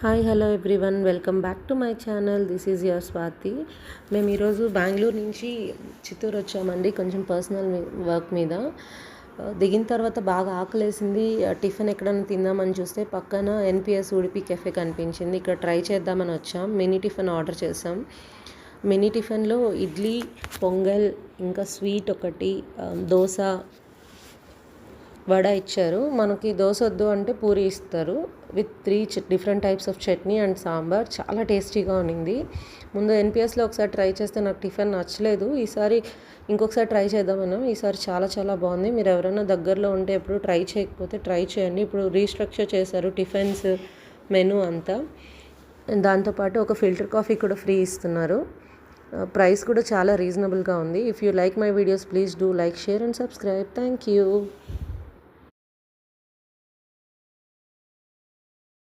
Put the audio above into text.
Hi hello everyone, welcome back to my channel. This is your Swathi. మేము ఈరోజు బెంగళూరు నుంచి చిత్తూరు వచ్చామండి, కొంచెం పర్సనల్ వర్క్ మీద. దిగిన తర్వాత బాగా ఆకలేసింది. టిఫిన్ ఎక్కడైనా తిందామని చూస్తే పక్కన ఎన్పిఎస్ ఉడిపి కెఫే కనిపించింది. ఇక్కడ ట్రై చేద్దామని వచ్చాం. మినీ టిఫిన్ ఆర్డర్ చేసాం. మినీ టిఫిన్లో ఇడ్లీ, పొంగల్, ఇంకా స్వీట్ ఒకటి, దోశ, వడ ఇచ్చారు. మనకి దోశ వద్దు అంటే పూరి ఇస్తారు with 3 different types of chutney and sambar. చాలా టేస్టీగా ఉన్నింది. ముందు ఎన్పిఎస్లో ఒకసారి ట్రై చేస్తే నాకు టిఫిన్ నచ్చలేదు. ఈసారి ఇంకొకసారి ట్రై చేద్దామన్నాం. ఈసారి చాలా చాలా బాగుంది. మీరు ఎవరైనా దగ్గరలో ఉంటే ఎప్పుడు ట్రై చేయకపోతే ట్రై చేయండి. ఇప్పుడు రీస్ట్రక్చర్ చేశారు టిఫిన్స్ మెనూ అంతా. దాంతోపాటు ఒక ఫిల్టర్ కాఫీ కూడా ఫ్రీ ఇస్తున్నారు. ప్రైస్ కూడా చాలా రీజనబుల్గా ఉంది. If you like my videos please do like, share and subscribe. Thank you.